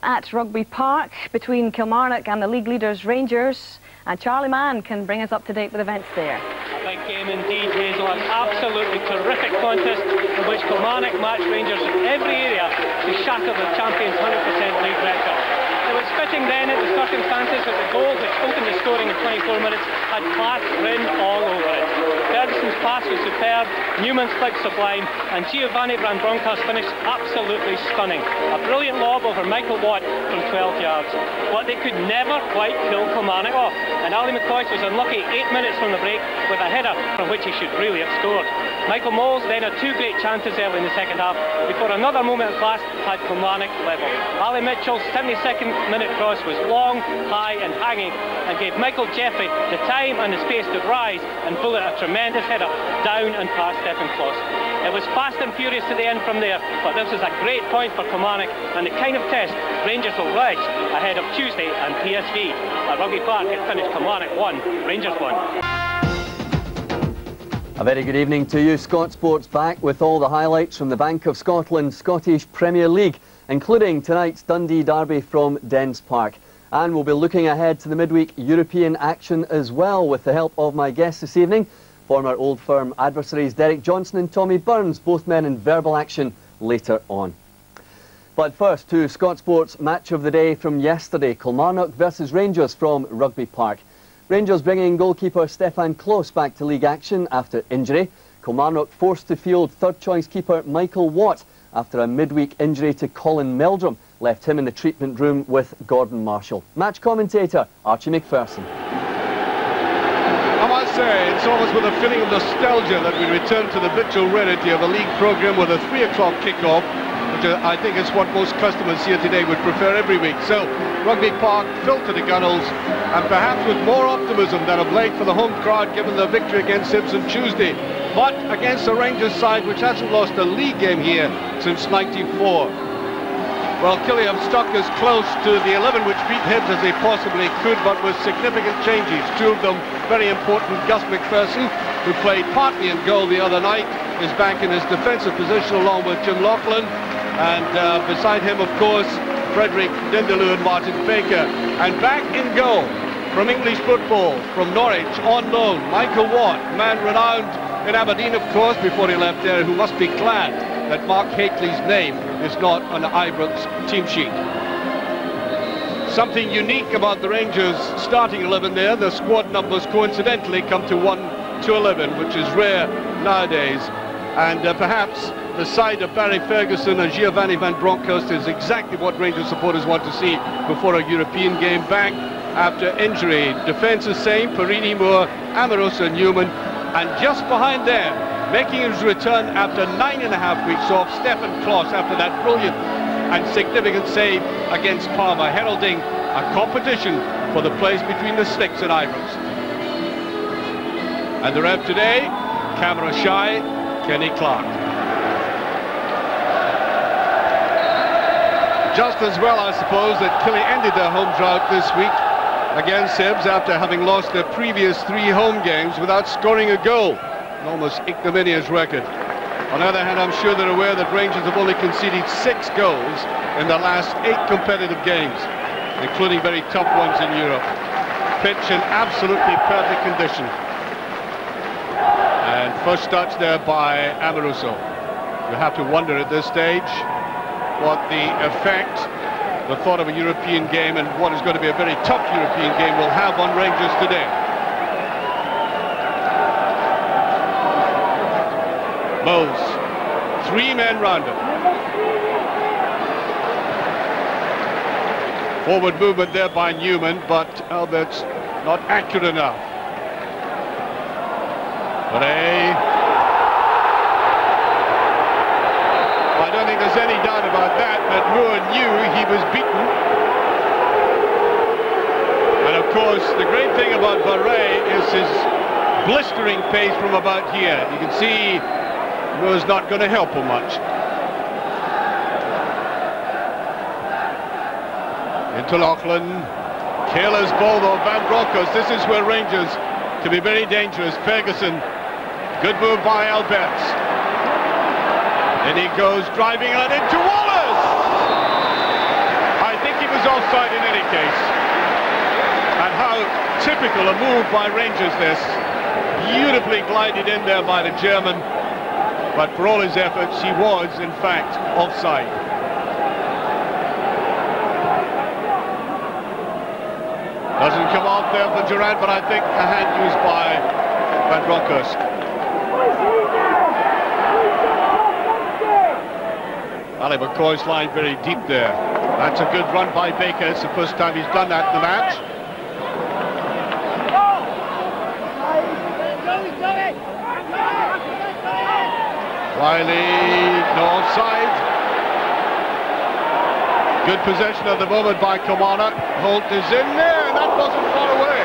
at Rugby Park between Kilmarnock and the league leaders Rangers, and Charlie Mann can bring us up to date with events there. A big game indeed, Hazel. An absolutely terrific contest in which Kilmarnock matched Rangers in every area to shatter the champions' 100% league record. It was fitting then in the circumstances that the goal which opened the scoring in 24 minutes had class written all over it. Ferguson's pass was superb, Newman's flick sublime, and Giovanni Van Bronckhorst's finish absolutely stunning. A brilliant lob over Michael Watt from 12 yards. But they could never quite pull Kilmarnock off, and Ali McCoist was unlucky 8 minutes from the break with a header from which he should really have scored. Michael Moles then had two great chances early in the second half before another moment of class had Kilmarnock level. Ali Mitchell's 72nd minute cross was long, high and hanging and gave Michael Jeffrey the time and the space to rise and bullet a tremendous header down and past Stephen Kloss. It was fast and furious to the end from there, but this was a great point for Kilmarnock and the kind of test Rangers will wedge ahead of Tuesday and PSV. At Rugby Park it finished Kilmarnock 1, Rangers 1. A very good evening to you. Scott Sports back with all the highlights from the Bank of Scotland Scottish Premier League, including tonight's Dundee derby from Dens Park. And we'll be looking ahead to the midweek European action as well with the help of my guests this evening, former Old Firm adversaries Derek Johnson and Tommy Burns, both men in verbal action later on. But first to Scott Sports match of the day from yesterday, Kilmarnock versus Rangers from Rugby Park. Rangers bringing goalkeeper Stefan Kloss back to league action after injury. Kilmarnock forced to field third-choice keeper Michael Watt after a midweek injury to Colin Meldrum left him in the treatment room with Gordon Marshall. Match commentator Archie MacPherson. I must say, it's almost with a feeling of nostalgia that we return to the habitual rarity of a league programme with a 3 o'clock kickoff, which I think is what most customers here today would prefer every week. So, Rugby Park filled to the gunnels, and perhaps with more optimism than of late for the home crowd given the victory against Hibs on Tuesday, but against a Rangers side which hasn't lost a league game here since '94. Well, Killie have stuck as close to the 11 which beat Hibs as they possibly could, but with significant changes. Two of them very important. Gus MacPherson, who played partly in goal the other night, is back in his defensive position along with Jim Lauchlan, and beside him, of course, Frederick Dindeleux and Martin Baker. And back in goal from English football, from Norwich on loan, Michael Watt, man renowned in Aberdeen, of course, before he left there, who must be glad that Mark Hateley's name is not on Ibrox team sheet. Something unique about the Rangers starting 11 there, the squad numbers coincidentally come to 1 to 11, which is rare nowadays. And perhaps the side of Barry Ferguson and Giovanni Van Bronckhorst is exactly what Rangers supporters want to see before a European game. Back after injury. Defence is same, Perini, Moore, Amoroso, Newman, and just behind them, making his return after 9.5 weeks off, Stefan Kloss after that brilliant and significant save against Parma, heralding a competition for the place between the sticks in Ibrox. And the ref today, camera shy, Kenny Clark. Just as well, I suppose, that Killie ended their home drought this week against Hibs after having lost their previous 3 home games without scoring a goal. An almost ignominious record. On the other hand, I'm sure they're aware that Rangers have only conceded 6 goals in the last 8 competitive games, including very tough ones in Europe. Pitch in absolutely perfect condition. And first touch there by Amoroso. You have to wonder at this stage what the effect the thought of a European game and what is going to be a very tough European game will have on Rangers today. Moles, 3 men round him. Forward movement there by Newman, but Albert's not accurate enough. Vareille. I don't think there's any doubt about that Moore knew he was beaten. And of course, the great thing about Vareille is his blistering pace from about here. You can see Moore's not going to help him much. Into Lauchlan. Careless ball though, Van Bronckhorst. This is where Rangers can be very dangerous. Ferguson. Good move by Alberts. Then he goes driving out into Wallace. I think offside in any case. And how typical a move by Rangers this. Beautifully glided in there by the German. But for all his efforts, he was, in fact, offside. Doesn't come off there for Durrant, but I think a hand used by Van Bronckhorst. Ali McCoist line very deep there. That's a good run by Baker. It's the first time he's done that in the match. Reilly, no offside. Good possession at the moment by Kilmarnock. Holt is in there, and that wasn't far away.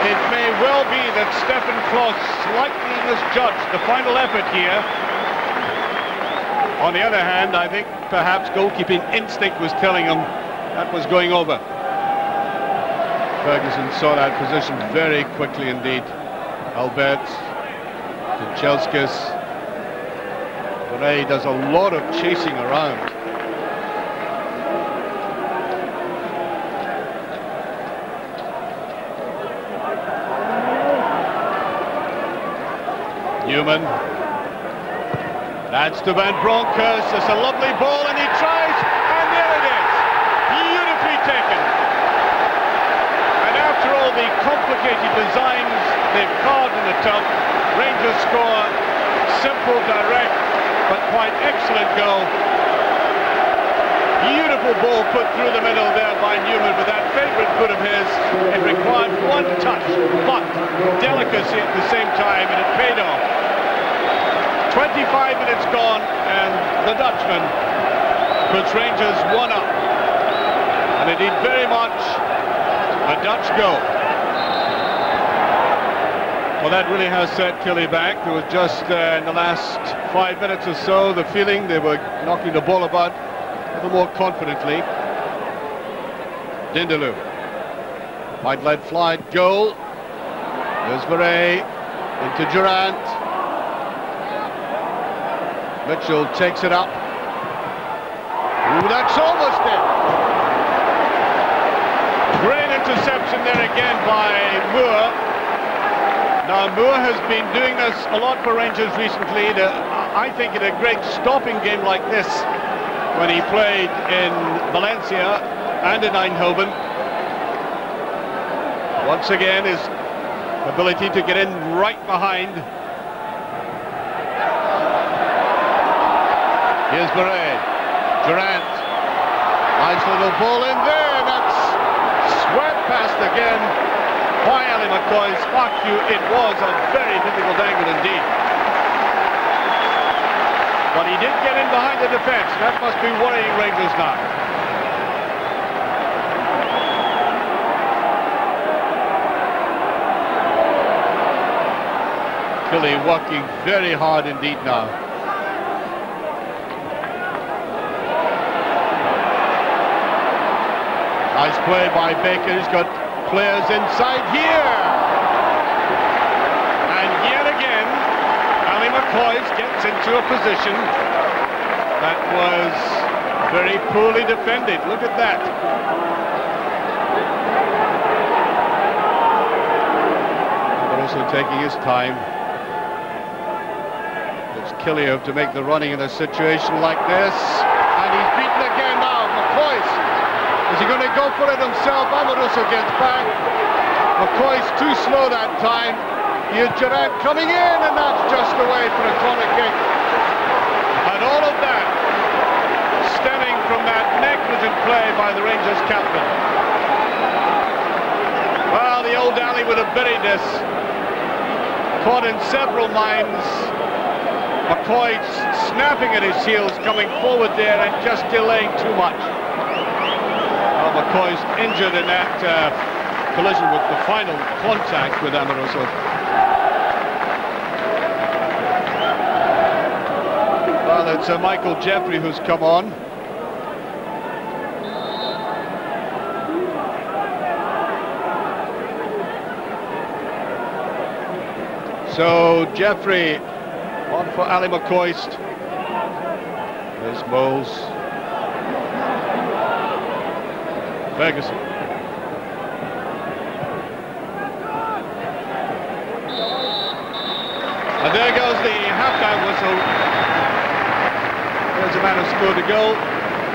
It may well be that Stefan Kloss slightly misjudged the final effort here. On the other hand, I think perhaps goalkeeping instinct was telling him that was going over. Ferguson saw that position very quickly indeed. Albert, Chelskis. Vareille does a lot of chasing around. Newman. That's to Van Bronckhorst. It's a lovely ball and he tries, and there it is. Beautifully taken. And after all the complicated designs they've carved in the tub, Rangers score. Simple, direct, but quite excellent goal. Beautiful ball put through the middle there by Newman with that favourite foot of his. It required one touch, but delicacy at the same time, and it paid off. 25 minutes gone, and the Dutchman puts Rangers 1 up. And indeed very much a Dutch goal. Well, that really has set Killie back. There was just in the last 5 minutes or so the feeling they were knocking the ball about a little more confidently. Dindeleux. Wide lead fly, goal. There's Vareille into Durrant. Mitchell takes it up. Ooh, that's almost it. Great interception there again by Moore. Now, Moore has been doing this a lot for Rangers recently. I think in a great stopping game like this, when he played in Valencia and in Eindhoven. Once again, his ability to get in right behind. Here's Vareille. Durrant. Nice little ball in there, and that's swept past again by Ali McCoist. Fuck you, it was a very difficult angle indeed. But he did get in behind the defence. That must be worrying Rangers now. Killie working very hard indeed now. Nice play by Baker. He's got players inside here. And yet again, Ali McCoist gets into a position that was very poorly defended. Look at that. But also taking his time. It's Killie to make the running in a situation like this. And he's beaten again now, McCoist. Is he going to go for it himself? Amoroso gets back. McCoist too slow that time. Here's Durrant coming in, and that's just away for a corner kick. And all of that stemming from that negligent play by the Rangers captain. Well, the old Ali would have buried this. Caught in several minds. McCoist snapping at his heels, coming forward there and just delaying too much. McCoist injured in that collision with the final contact with Amoroso. Well, it's Michael Jeffrey who's come on. So Jeffrey on for Ali McCoist. There's Moles. Ferguson. And there goes the half-time whistle. There's a man who scored a goal.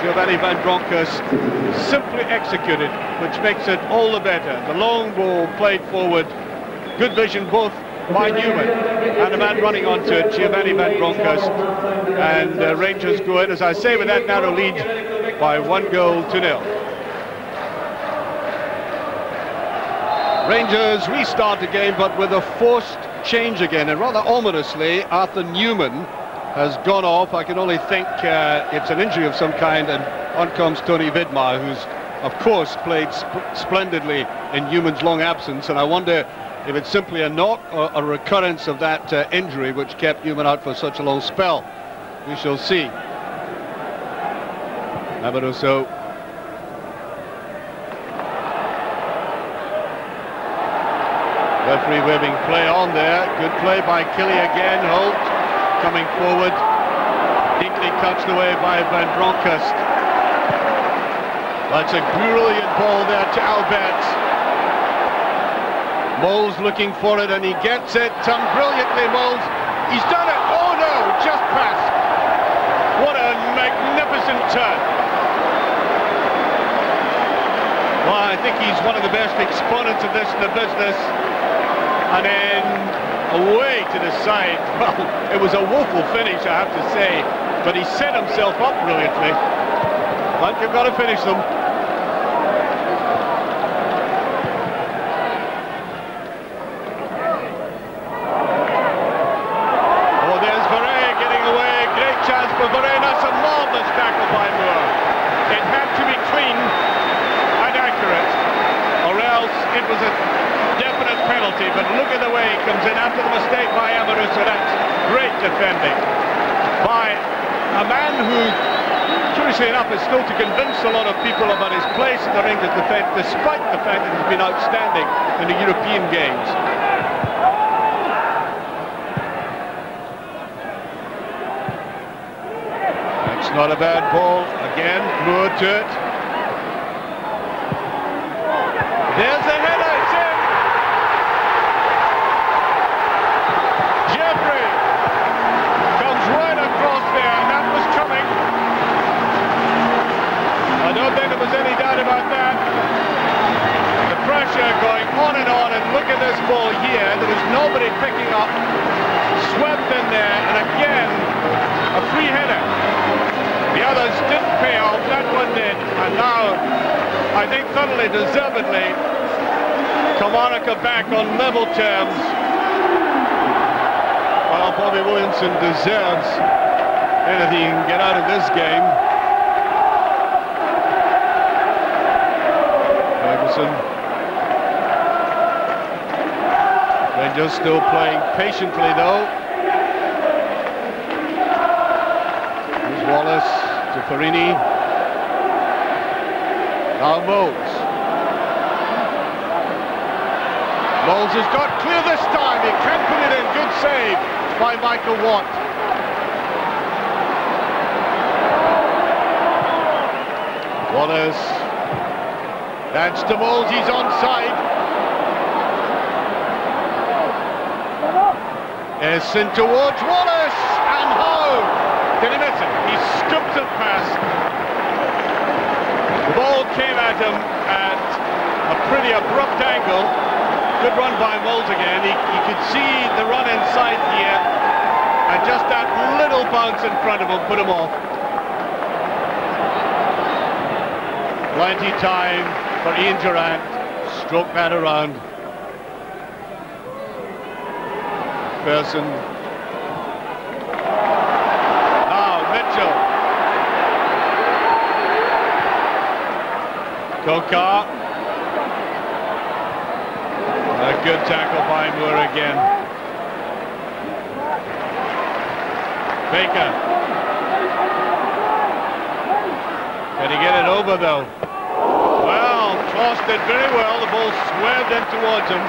Giovanni Van Bronckhorst simply executed, which makes it all the better. The long ball played forward. Good vision both by Newman and the man running onto it, Giovanni Van Bronckhorst. And Rangers go in, as I say, with that narrow lead by 1-0. Rangers restart the game, but with a forced change again, and rather ominously, Arthur Newman has gone off. I can only think it's an injury of some kind, and on comes Tony Vidmar, who's of course played splendidly in Newman's long absence, and I wonder if it's simply a knock or a recurrence of that injury which kept Newman out for such a long spell. We shall see. Amoruso. Referee waving play on there. Good play by Killie again. Holt coming forward. Deeply touched away by Van Bronckhorst. That's a brilliant ball there to Albert. Moles looking for it, and he gets it. Brilliantly, Moles. He's done it. Oh no, just past. What a magnificent turn. Well, I think he's one of the best exponents of this in the business. And then away to the side. Well, it was a woeful finish, I have to say, but he set himself up brilliantly. But you've got to finish them. Oh, there's Vareille getting away. Great chance for Vareille. That's a marvellous tackle by Moore. It had to be clean and accurate, or else it was a definite penalty, but look at the way he comes in after the mistake by Amoruso. That's great defending by a man who, curiously enough, is still to convince a lot of people about his place in the Rangers defence, despite the fact that he's been outstanding in the European games. That's not a bad ball. Again, Moore to it. There's the header. I don't think there was any doubt about that. The pressure going on, and look at this ball here. There was nobody picking up. Swept in there, and again, a free header. The others didn't pay off, that one did. And now, I think thoroughly deservedly, Kilmarnock are back on level terms. Well, Bobby Williamson deserves anything he can get out of this game. Rangers still playing patiently though. Here's Wallace to Farini. Now Moles. Moles has got clear this time. He can put it in. Good save by Michael Watt. Wallace. That's to Moles, he's onside. It's in towards Wallace, and how? Did he miss it? He scooped it past. The ball came at him at a pretty abrupt angle. Good run by Moles again. He could see the run inside here, and just that little bounce in front of him put him off. Plenty time for Ian Durrant, stroke that around. MacPherson. Now Mitchell. Cocard. A good tackle by Moore again. Baker. Can he get it over though? Crossed it very well, the ball swerved in towards him.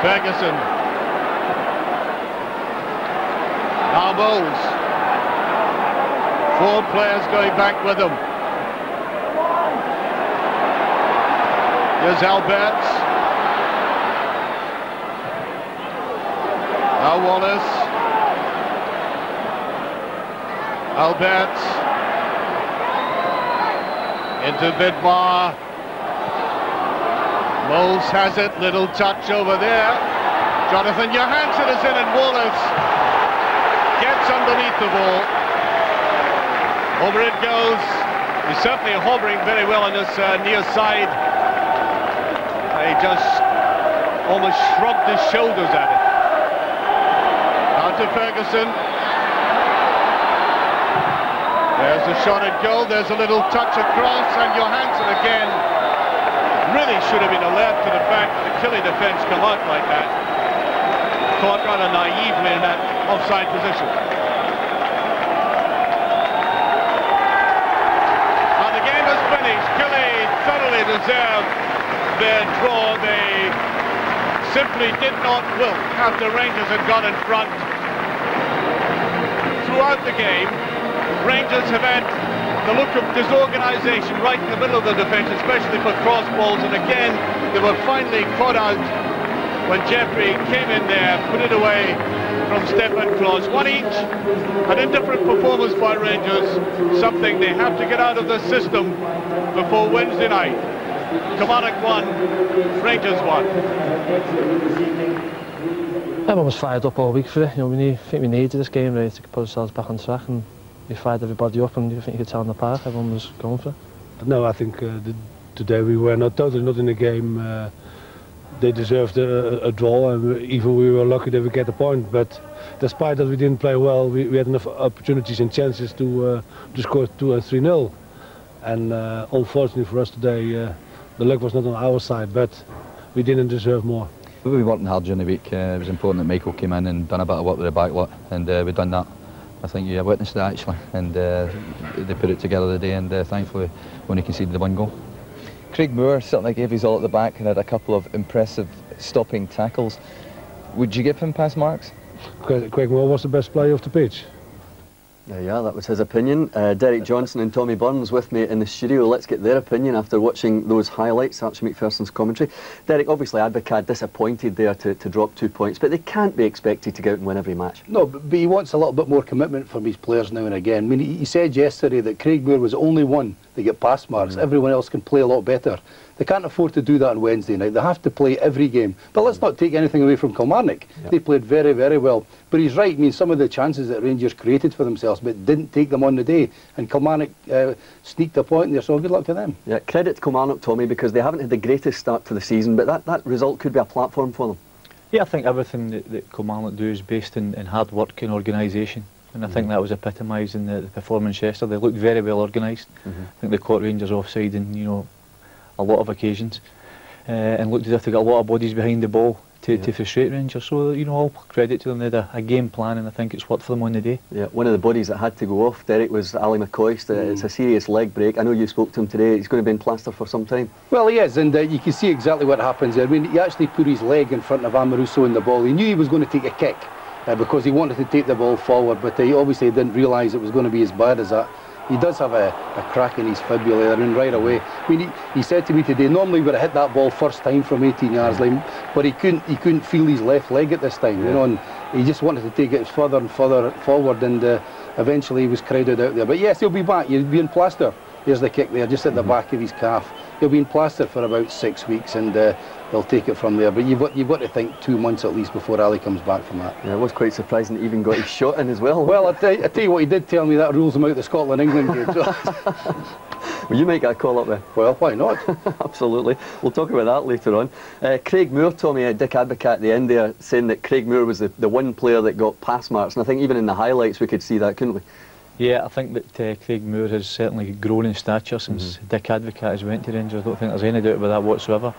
Ferguson. Now Moles. 4 players going back with him. Here's Albert. Now Wallace. Albert. Into Bidmar. Moles has it, little touch over there. Jonathan Johansson is in and Wallace gets underneath the ball. Over it goes. He's certainly hovering very well on this near side. He just almost shrugged his shoulders at it. Now to Ferguson. There's a shot at goal, there's a little touch across, and Johansson again really should have been alert to the fact that the Killie defence come out like that. Caught rather naively in that offside position. Now the game is finished. Killie thoroughly deserved their draw. They simply did not wilt after Rangers had gone in front. Throughout the game, Rangers have had the look of disorganisation right in the middle of the defence, especially for cross balls, and again they were finally caught out when Jeffrey came in there, put it away from Stefan Cross. One each, an indifferent performance by Rangers, something they have to get out of the system before Wednesday night. Kilmarnock 1, Rangers 1. Everyone was fired up all week for it. You know, I think we needed this game really to put ourselves back on track, and we fired everybody up, and I think you could tell in the park everyone was going for it. No, I think today we were totally not in the game. They deserved a draw, and even we were lucky that we get a point. But despite that we didn't play well, we had enough opportunities and chances to score 2 and 3-0. And unfortunately for us today, the luck was not on our side, but we didn't deserve more. We worked hard during the week. It was important that Michael came in and done a bit of work with the backlit, and we've done that. I think you witnessed it actually, and they put it together today, and thankfully when he conceded the 1 goal. Craig Moore certainly gave his all at the back and had a couple of impressive stopping tackles. Would you give him pass marks? Craig Moore was the best player off the pitch. Yeah, that was his opinion. Derek Johnson and Tommy Burns with me in the studio. Let's get their opinion after watching those highlights. Archie MacPherson's commentary. Derek, obviously Advocaat disappointed there to drop 2 points, but they can't be expected to go out and win every match. No, but he wants a little bit more commitment from his players now and again. I mean, he said yesterday that Craig Moore was the only one that get pass marks. Everyone else can play a lot better. They can't afford to do that on Wednesday night. They have to play every game. But let's not take anything away from Kilmarnock. Yep. They played very, very well. But he's right. I mean, some of the chances that Rangers created for themselves, but didn't take them on the day. And Kilmarnock sneaked a point there, so good luck to them. Yeah, credit to Kilmarnock, Tommy, because they haven't had the greatest start to the season, but that result could be a platform for them. Yeah, I think everything that Kilmarnock do is based in hard work and organisation. And I think that was epitomised in the performance yesterday. They looked very well organised. I think they caught Rangers offside in, you know, a lot of occasions, and looked as if they got a lot of bodies behind the ball to frustrate Rangers. So, you know, all credit to them. They had a game plan, and I think it's worked for them on the day. Yeah, one of the bodies that had to go off, Derek, was Ali McCoist. It's a serious leg break. I know you spoke to him today. He's going to be in plaster for some time. Well, he is, and you can see exactly what happens there. I mean, he actually put his leg in front of Amoruso in the ball. He knew he was going to take a kick because he wanted to take the ball forward, but he obviously didn't realise it was going to be as bad as that. He does have a crack in his fibula there, and right away. I mean, he said to me today, normally he would have hit that ball first time from 18 yards line, but he couldn't feel his left leg at this time, you know, and he just wanted to take it further and further forward, and eventually he was crowded out there. But yes, he'll be back. He'll be in plaster. There's the kick there, just at the back of his calf. He'll be in plaster for about 6 weeks, and they'll take it from there. But you've got to think 2 months at least before Ali comes back from that. Yeah, it was quite surprising that he even got his shot in as well. Well, I tell you what, he did tell me that rules him out the Scotland-England game. So. Well, you might get a call up there. Well, why not? Absolutely. We'll talk about that later on. Craig Moore, Tommy, Dick Advocaat at the end there, saying that Craig Moore was the one player that got pass marks, and I think even in the highlights we could see that, couldn't we? Yeah, I think that Craig Moore has certainly grown in stature since Dick Advocaat has went to Rangers. I don't think there's any doubt about that whatsoever.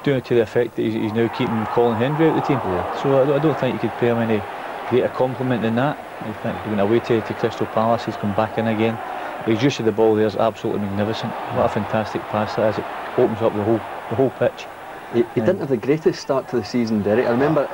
Doing it to the effect that he's now keeping Colin Hendry out of the team. Yeah. So I don't think you could pay him any greater compliment than that. I think he went away to Crystal Palace, he's come back in again. His use of the ball there is absolutely magnificent. What a fantastic pass that is. It opens up the whole pitch. He didn't have the greatest start to the season, Derek. I remember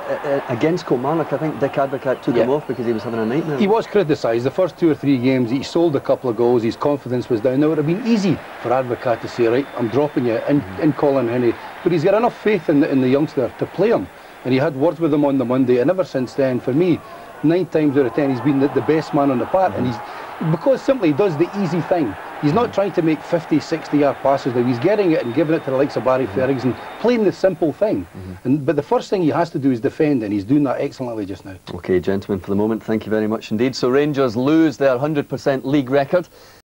against Kilmarnock, I think Dick Advocat took him off because he was having a nightmare. He was criticised. The first 2 or 3 games, he sold a couple of goals, his confidence was down. Now, it would have been easy for Advocat to say, right, I'm dropping you in Colin Henry. But he's got enough faith in the youngster to play him. And he had words with him on the Monday, and ever since then, for me, 9 times out of 10, he's been the best man on the park. And because simply he does the easy thing. He's not trying to make 50, 60-yard passes now. He's getting it and giving it to the likes of Barry Ferguson, playing the simple thing. But the first thing he has to do is defend, and he's doing that excellently just now. OK, gentlemen, for the moment, thank you very much indeed. So Rangers lose their 100% league record.